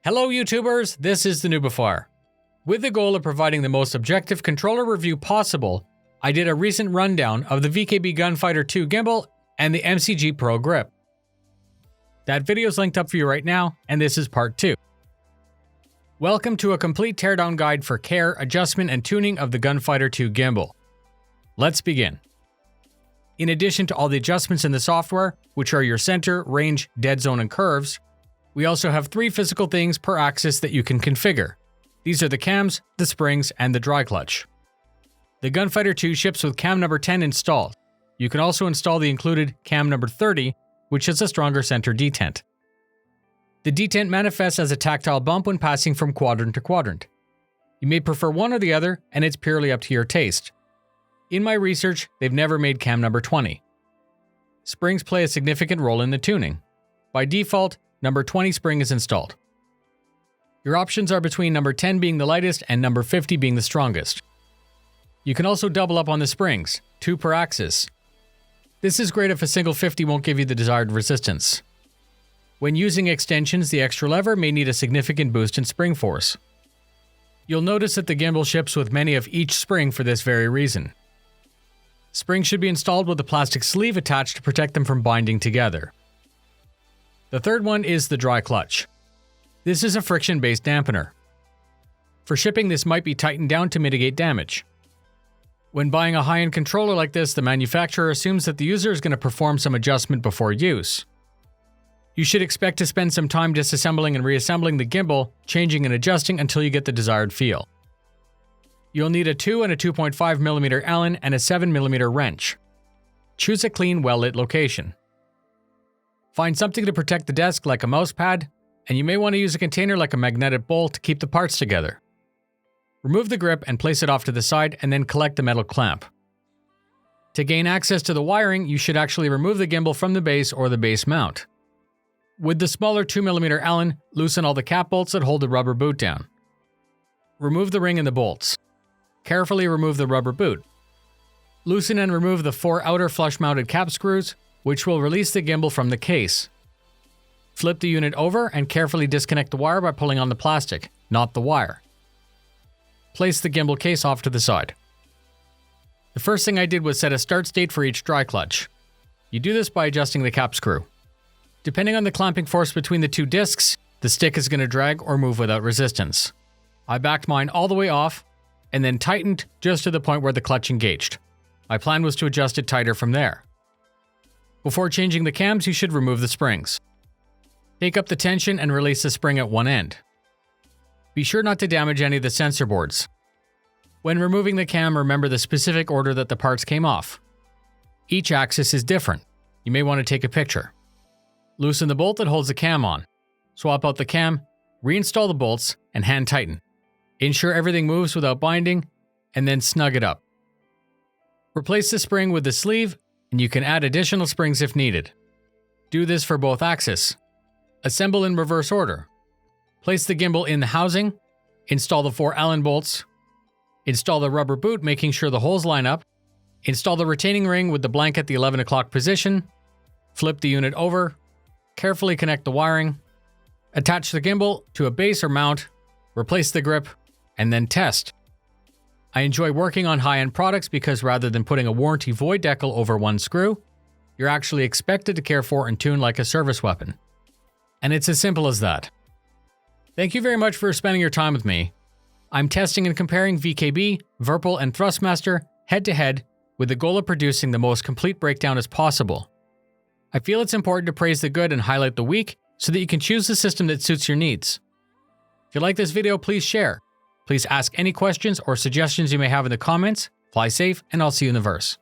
Hello YouTubers, this is the Noobifier. With the goal of providing the most objective controller review possible, I did a recent rundown of the VKB Gunfighter 2 Gimbal and the MCG Pro Grip. That video is linked up for you right now, and this is part 2. Welcome to a complete teardown guide for care, adjustment, and tuning of the Gunfighter 2 Gimbal. Let's begin. In addition to all the adjustments in the software, which are your center, range, dead zone, and curves, we also have 3 physical things per axis that you can configure. These are the cams, the springs, and the dry clutch. The Gunfighter 2 ships with cam number 10 installed. You can also install the included cam number 30, which has a stronger center detent. The detent manifests as a tactile bump when passing from quadrant to quadrant. You may prefer one or the other, and it's purely up to your taste. In my research, they've never made cam number 20. Springs play a significant role in the tuning. By default, number 20 spring is installed. Your options are between number 10 being the lightest and number 50 being the strongest. You can also double up on the springs, 2 per axis. This is great if a single 50 won't give you the desired resistance. When using extensions, the extra lever may need a significant boost in spring force. You'll notice that the gimbal ships with many of each spring for this very reason. Springs should be installed with a plastic sleeve attached to protect them from binding together. The third one is the dry clutch. This is a friction-based dampener. For shipping, this might be tightened down to mitigate damage. When buying a high-end controller like this, the manufacturer assumes that the user is going to perform some adjustment before use. You should expect to spend some time disassembling and reassembling the gimbal, changing and adjusting until you get the desired feel. You'll need a 2 and a 2.5mm Allen and a 7mm wrench. Choose a clean, well-lit location. Find something to protect the desk like a mouse pad, and you may want to use a container like a magnetic bowl to keep the parts together. Remove the grip and place it off to the side, and then collect the metal clamp. To gain access to the wiring, you should actually remove the gimbal from the base or the base mount. With the smaller 2mm Allen, loosen all the cap bolts that hold the rubber boot down. Remove the ring and the bolts. Carefully remove the rubber boot. Loosen and remove the 4 outer flush-mounted cap screws, which will release the gimbal from the case. Flip the unit over and carefully disconnect the wire by pulling on the plastic, not the wire. Place the gimbal case off to the side. The first thing I did was set a start state for each dry clutch. You do this by adjusting the cap screw. Depending on the clamping force between the 2 discs, the stick is going to drag or move without resistance. I backed mine all the way off, and then tightened just to the point where the clutch engaged. My plan was to adjust it tighter from there. Before changing the cams, you should remove the springs. Take up the tension and release the spring at one end. Be sure not to damage any of the sensor boards. When removing the cam, remember the specific order that the parts came off. Each axis is different. You may want to take a picture. Loosen the bolt that holds the cam on. Swap out the cam, reinstall the bolts, and hand tighten. Ensure everything moves without binding, and then snug it up. Replace the spring with the sleeve, and you can add additional springs if needed. Do this for both axes. Assemble in reverse order. Place the gimbal in the housing, install the 4 Allen bolts, install the rubber boot making sure the holes line up, install the retaining ring with the blank at the 11 o'clock position, flip the unit over, carefully connect the wiring, attach the gimbal to a base or mount, replace the grip, and then test. I enjoy working on high-end products because rather than putting a warranty void decal over one screw, you're actually expected to care for and tune like a service weapon. And it's as simple as that. Thank you very much for spending your time with me. I'm testing and comparing VKB, Virpil, and Thrustmaster head-to-head with the goal of producing the most complete breakdown as possible. I feel it's important to praise the good and highlight the weak so that you can choose the system that suits your needs. If you like this video, please share. Please ask any questions or suggestions you may have in the comments. Fly safe, and I'll see you in the verse.